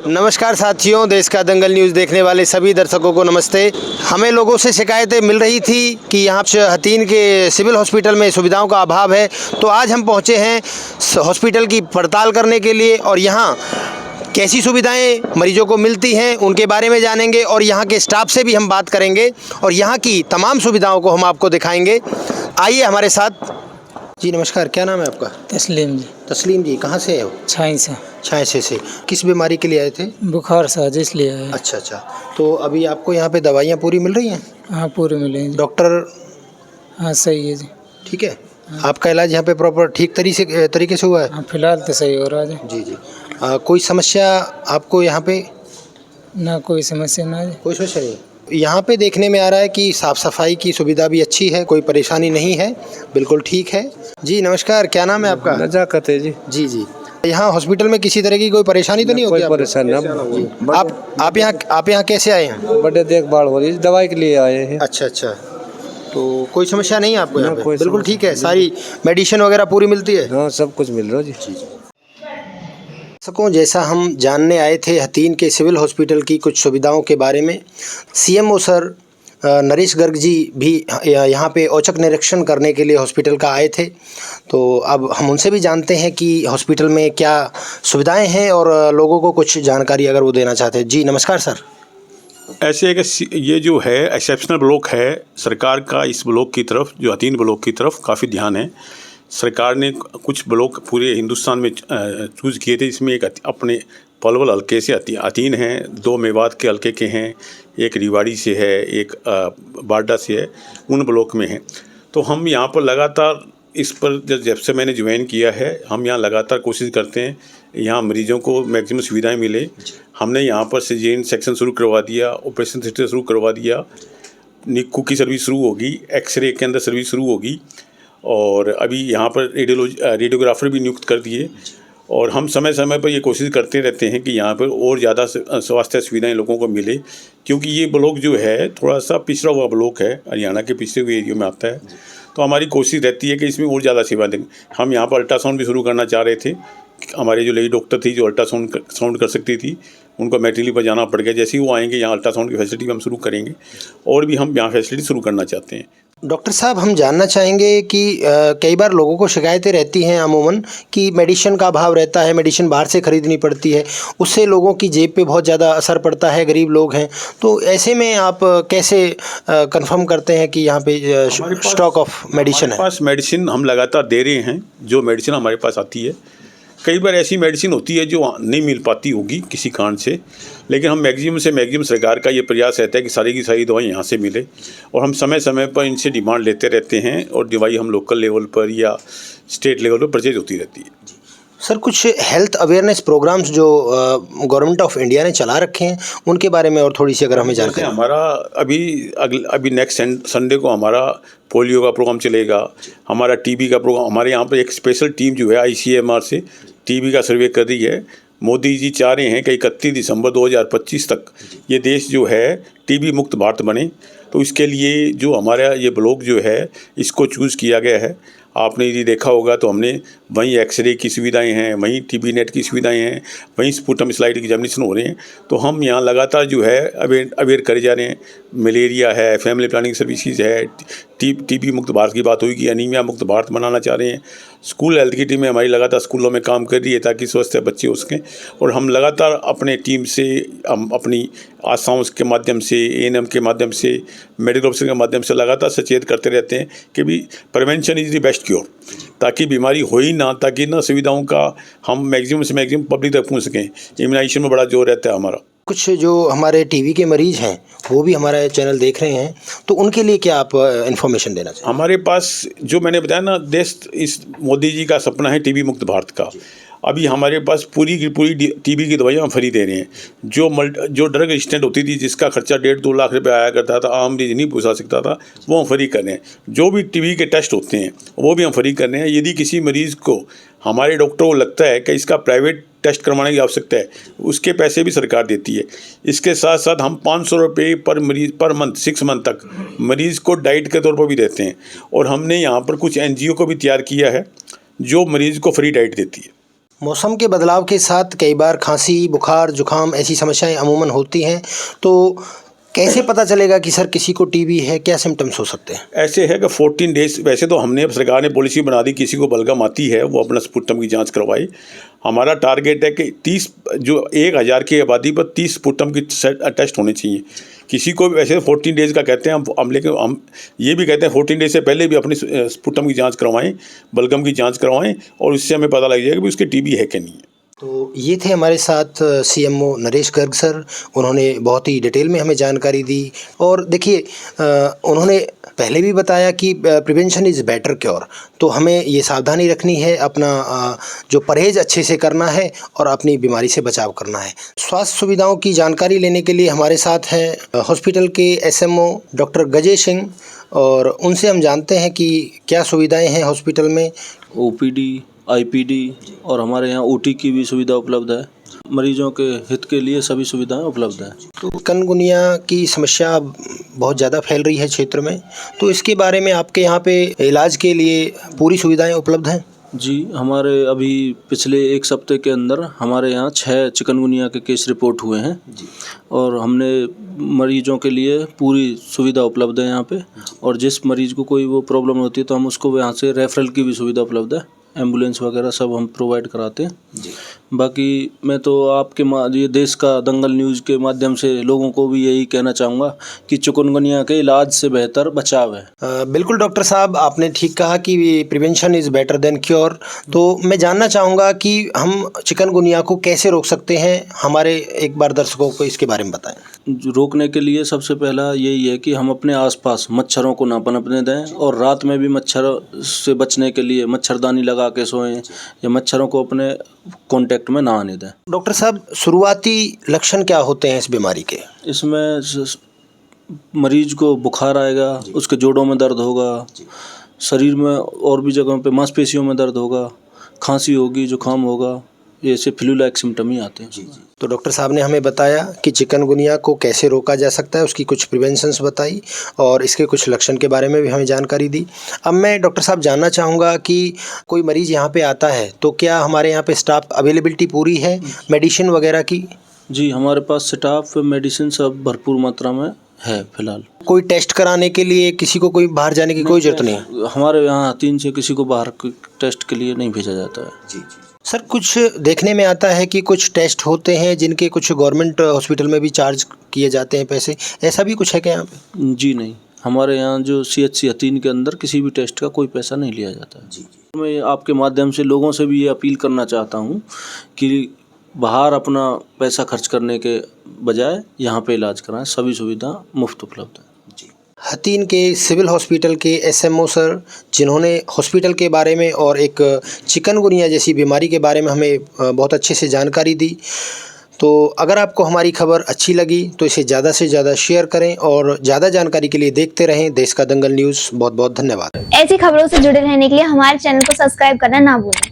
नमस्कार साथियों, देश का दंगल न्यूज़ देखने वाले सभी दर्शकों को नमस्ते। हमें लोगों से शिकायतें मिल रही थी कि यहाँ हथीन के सिविल हॉस्पिटल में सुविधाओं का अभाव है, तो आज हम पहुँचे हैं हॉस्पिटल की पड़ताल करने के लिए और यहाँ कैसी सुविधाएं मरीजों को मिलती हैं उनके बारे में जानेंगे और यहाँ के स्टाफ से भी हम बात करेंगे और यहाँ की तमाम सुविधाओं को हम आपको दिखाएंगे। आइए हमारे साथ। जी नमस्कार, क्या नाम है आपका? तस्लीम जी। तस्लीम जी, कहाँ से हो? छाई से। किस बीमारी के लिए आए थे? बुखार सा इसलिए आए। अच्छा, तो अभी आपको यहाँ पे दवाइयाँ पूरी मिल रही हैं? हाँ पूरी मिलेंगी। डॉक्टर? हाँ सही है जी। ठीक है। आपका इलाज यहाँ पे प्रॉपर ठीक तरीके से हुआ है? हाँ फिलहाल तो सही हो रहा है जी। कोई समस्या आपको यहाँ पे? ना कोई समस्या ना है। कोई समस्या नहीं। यहाँ पे देखने में आ रहा है कि साफ़ सफाई की सुविधा भी अच्छी है, कोई परेशानी नहीं है, बिल्कुल ठीक है। जी नमस्कार, क्या नाम है आपका? नजाकत है जी। जी। यहाँ हॉस्पिटल में किसी तरह की कोई परेशानी तो नहीं होगी? कोई परेशानी नहीं। आप यहाँ कैसे आए हैं? बड़े देखभाल हो रही है, दवाई के लिए आए हैं। अच्छा, तो कोई समस्या नहीं है आपको यहाँ पे? कोई बिल्कुल ठीक है, सारी मेडिसिन वगैरह पूरी मिलती है? हाँ सब कुछ मिल रहा है जी। जैसा हम जानने आए थे हथीन के सिविल हॉस्पिटल की कुछ सुविधाओं के बारे में, सीएमओ सर नरेश गर्ग जी भी यहाँ पे औचक निरीक्षण करने के लिए हॉस्पिटल का आए थे, तो अब हम उनसे भी जानते हैं कि हॉस्पिटल में क्या सुविधाएं हैं और लोगों को कुछ जानकारी अगर वो देना चाहते हैं। जी नमस्कार सर। ऐसे है कि ये जो है एक्सेप्शनल ब्लॉक है, सरकार का इस ब्लॉक की तरफ, जो हथीन ब्लॉक की तरफ काफ़ी ध्यान है। सरकार ने कुछ ब्लॉक पूरे हिंदुस्तान में चूज़ किए थे, इसमें एक अपने पलवल हल्के से हथीन हैं, 2 मेवात के हल्के के हैं, एक रिवाड़ी से है, एक बारडा से है, उन ब्लॉक में हैं। तो हम यहाँ पर लगातार इस पर जब से मैंने ज्वाइन किया है, हम यहाँ लगातार कोशिश करते हैं यहाँ मरीजों को मैक्सिमम सुविधाएं मिले। हमने यहाँ पर सिजेरियन सेक्शन शुरू करवा दिया, ऑपरेशन थिएटर शुरू करवा दिया, निक्कू की सर्विस शुरू होगी, एक्सरे के अंदर सर्विस शुरू होगी और अभी यहाँ पर रेडियोग्राफर भी नियुक्त कर दिए। और हम समय समय पर ये कोशिश करते रहते हैं कि यहाँ पर और ज़्यादा स्वास्थ्य सुविधाएं लोगों को मिले, क्योंकि ये ब्लॉक जो है थोड़ा सा पिछड़ा हुआ ब्लॉक है, हरियाणा के पिछड़े हुए एरिया में आता है। तो हमारी कोशिश रहती है कि इसमें और ज़्यादा सेवा दें। हम यहाँ पर अल्ट्रासाउंड भी शुरू करना चाह रहे थे, हमारे जो लेडी डॉक्टर थी जो अल्ट्रासाउंड कर सकती थी, उनको मेटली पर जाना पड़ गया। जैसे ही वो आएंगे यहाँ अल्ट्रासाउंड की फैसिलिटी भी हम शुरू करेंगे और भी हम यहाँ फैसिलिटी शुरू करना चाहते हैं। डॉक्टर साहब, हम जानना चाहेंगे कि कई बार लोगों को शिकायतें रहती हैं अमूमन कि मेडिसिन का अभाव रहता है, मेडिसिन बाहर से ख़रीदनी पड़ती है, उससे लोगों की जेब पे बहुत ज़्यादा असर पड़ता है, गरीब लोग हैं। तो ऐसे में आप कैसे कंफर्म करते हैं कि यहाँ पे स्टॉक ऑफ मेडिसिन है? हमारे पास मेडिसिन हम लगातार दे रहे हैं, जो मेडिसिन हमारे पास आती है। कई बार ऐसी मेडिसिन होती है जो नहीं मिल पाती होगी किसी कारण से, लेकिन हम मैक्सिमम सरकार का ये प्रयास रहता है कि सारी की सारी दवाई यहाँ से मिले और हम समय समय पर इनसे डिमांड लेते रहते हैं और दवाई हम लोकल लेवल पर या स्टेट लेवल पर परचेज होती रहती है। सर, कुछ हेल्थ अवेयरनेस प्रोग्राम्स जो गवर्नमेंट ऑफ इंडिया ने चला रखे हैं उनके बारे में और थोड़ी सी अगर हमें जानकारी। हमारा अभी नेक्स्ट संडे को हमारा पोलियो का प्रोग्राम चलेगा, हमारा टीबी का प्रोग्राम। हमारे यहाँ पर एक स्पेशल टीम जो है ICMR से टीबी का सर्वे कर रही है। मोदी जी चाह रहे हैं कि 31 दिसंबर 2025 तक ये देश जो है टीबी मुक्त भारत बने, तो इसके लिए जो हमारा ये ब्लॉक जो है इसको चूज़ किया गया है। आपने यदि देखा होगा तो हमने वहीं एक्सरे की सुविधाएं हैं, वहीं टीबी नेट की सुविधाएं हैं, वहीं स्पुटम स्लाइड एग्जामिनेशन हो रहे हैं। तो हम यहाँ लगातार जो है अवेयर करे जा रहे हैं। मलेरिया है, फैमिली प्लानिंग सर्विसेज है, टीबी मुक्त भारत की बात हुई, अनीमिया मुक्त भारत बनाना चाह रहे हैं। स्कूल हेल्थ की टीमें हमारी लगातार स्कूलों में काम कर रही है ताकि स्वस्थ बच्चे हो सकें। और हम लगातार अपने टीम से, हम अपनी आशाओं के माध्यम से, ANM के माध्यम से, मेडिकल ऑफिसर के माध्यम से लगातार सचेत करते रहते हैं कि भी prevention is the best cure, ताकि बीमारी हो ही ना, ताकि ना सुविधाओं का हम मैक्सिमम से मैक्सिमम पब्लिक तक पहुँच सकें। इम्यूनाइजेशन में बड़ा जोर रहता है हमारा। कुछ जो हमारे टीबी के मरीज़ हैं वो भी हमारा चैनल देख रहे हैं, तो उनके लिए क्या आप इन्फॉर्मेशन देना चाहिए? हमारे पास जो मैंने बताया ना, देश इस मोदी जी का सपना है टीबी मुक्त भारत का। अभी हमारे पास पूरी की पूरी टीबी की दवाइयाँ हम फ्री दे रहे हैं। जो ड्रग रेजिस्टेंट होती थी, जिसका खर्चा 1.5-2 लाख रुपए आया करता था, आम मरीज नहीं पूछा सकता था, वो हम फ्री कर रहे हैं। जो भी टीबी के टेस्ट होते हैं वो भी हम फ्री कर रहे हैं। यदि किसी मरीज़ को, हमारे डॉक्टर को लगता है कि इसका प्राइवेट टेस्ट करवाने की आवश्यकता है, उसके पैसे भी सरकार देती है। इसके साथ साथ हम 500 रुपये पर मरीज पर मंथ 6 मंथ तक मरीज़ को डाइट के तौर पर भी देते हैं। और हमने यहाँ पर कुछ NGO को भी तैयार किया है जो मरीज़ को फ्री डाइट देती है। मौसम के बदलाव के साथ कई बार खांसी, बुखार, जुकाम ऐसी समस्याएं अमूमन होती हैं, तो कैसे पता चलेगा कि सर किसी को टीबी है? क्या सिम्टम्स हो सकते हैं? ऐसे है कि 14 डेज, वैसे तो हमने सरकार ने पॉलिसी बना दी, किसी को बलगम आती है वो अपना स्पुटम की जांच करवाए। हमारा टारगेट है कि 30 जो 1000 की आबादी पर 30 स्पुटम की टेस्ट होने चाहिए। किसी को भी वैसे 14 डेज़ का कहते हैं हम, लेकिन हम ये भी कहते हैं 14 डेज से पहले भी अपनी स्पुटम की जांच करवाएं, बलगम की जांच करवाएं, और उससे हमें पता लग जाएगा कि उसके टीबी है कि नहीं है। तो ये थे हमारे साथ सीएमओ नरेश गर्ग सर। उन्होंने बहुत ही डिटेल में हमें जानकारी दी, और देखिए उन्होंने पहले भी बताया कि प्रिवेंशन इज़ बेटर क्योर। तो हमें ये सावधानी रखनी है, अपना जो परहेज़ अच्छे से करना है और अपनी बीमारी से बचाव करना है। स्वास्थ्य सुविधाओं की जानकारी लेने के लिए हमारे साथ हैं हॉस्पिटल के एसएमओ डॉक्टर गजय सिंह, और उनसे हम जानते हैं कि क्या सुविधाएँ हैं हॉस्पिटल में। ओपीडी, आईपीडी और हमारे यहाँ ओटी की भी सुविधा उपलब्ध है। मरीजों के हित के लिए सभी सुविधाएं उपलब्ध हैं। तो चिकनगुनिया की समस्या बहुत ज़्यादा फैल रही है क्षेत्र में, तो इसके बारे में आपके यहाँ पे इलाज के लिए पूरी सुविधाएं उपलब्ध हैं? जी, हमारे अभी पिछले 1 हफ्ते के अंदर हमारे यहाँ 6 चिकनगुनिया के केस रिपोर्ट हुए हैं और हमने मरीजों के लिए पूरी सुविधा उपलब्ध है यहाँ पे। और जिस मरीज को कोई वो प्रॉब्लम होती है तो हम उसको यहाँ से रेफरल की भी सुविधा उपलब्ध है। एम्बुलेंस वगैरह सब हम प्रोवाइड कराते हैं जी। बाकी मैं तो आपके ये देश का दंगल न्यूज़ के माध्यम से लोगों को भी यही कहना चाहूँगा कि चिकनगुनिया के इलाज से बेहतर बचाव है। बिल्कुल डॉक्टर साहब, आपने ठीक कहा कि prevention is better than cure. तो मैं जानना चाहूँगा कि हम चिकनगुनिया को कैसे रोक सकते हैं, हमारे एक बार दर्शकों को इसके बारे में बताएं। रोकने के लिए सबसे पहला यही है कि हम अपने आसपास मच्छरों को ना पनपने दें, और रात में भी मच्छर से बचने के लिए मच्छरदानी लगा के सोएं या मच्छरों को अपने कांटेक्ट में ना आने दें। डॉक्टर साहब, शुरुआती लक्षण क्या होते हैं इस बीमारी के? इसमें मरीज को बुखार आएगा, उसके जोड़ों में दर्द होगा, शरीर में और भी जगहों पे मांसपेशियों में दर्द होगा, खांसी होगी, जुकाम होगा, ऐसे फ्लू लाइक सिम्टम ही आते हैं। तो डॉक्टर साहब ने हमें बताया कि चिकनगुनिया को कैसे रोका जा सकता है, उसकी कुछ प्रिवेंशंस बताई और इसके कुछ लक्षण के बारे में भी हमें जानकारी दी। अब मैं डॉक्टर साहब जानना चाहूँगा कि कोई मरीज़ यहाँ पे आता है तो क्या हमारे यहाँ पे स्टाफ अवेलेबिलिटी पूरी है मेडिसिन वगैरह की? जी, हमारे पास स्टाफ मेडिसिन सब भरपूर मात्रा में है फिलहाल। कोई टेस्ट कराने के लिए किसी को कोई बाहर जाने की कोई ज़रूरत नहीं है? हमारे यहाँ 3 से किसी को बाहर टेस्ट के लिए नहीं भेजा जाता है। जी। सर, कुछ देखने में आता है कि कुछ टेस्ट होते हैं जिनके कुछ गवर्नमेंट हॉस्पिटल में भी चार्ज किए जाते हैं पैसे, ऐसा भी कुछ है क्या यहाँ पे? जी नहीं, हमारे यहाँ जो CHC हथीन के अंदर किसी भी टेस्ट का कोई पैसा नहीं लिया जाता है। जी। मैं आपके माध्यम से लोगों से भी ये अपील करना चाहता हूँ कि बाहर अपना पैसा खर्च करने के बजाय यहाँ पे इलाज कराएं, सभी सुविधा मुफ्त उपलब्ध है। हथीन के सिविल हॉस्पिटल के एसएमओ सर, जिन्होंने हॉस्पिटल के बारे में और एक चिकनगुनिया जैसी बीमारी के बारे में हमें बहुत अच्छे से जानकारी दी। तो अगर आपको हमारी खबर अच्छी लगी तो इसे ज़्यादा से ज़्यादा शेयर करें, और ज़्यादा जानकारी के लिए देखते रहें देश का दंगल न्यूज़। बहुत बहुत धन्यवाद। ऐसी खबरों से जुड़े रहने के लिए हमारे चैनल को सब्सक्राइब करना ना भूलें।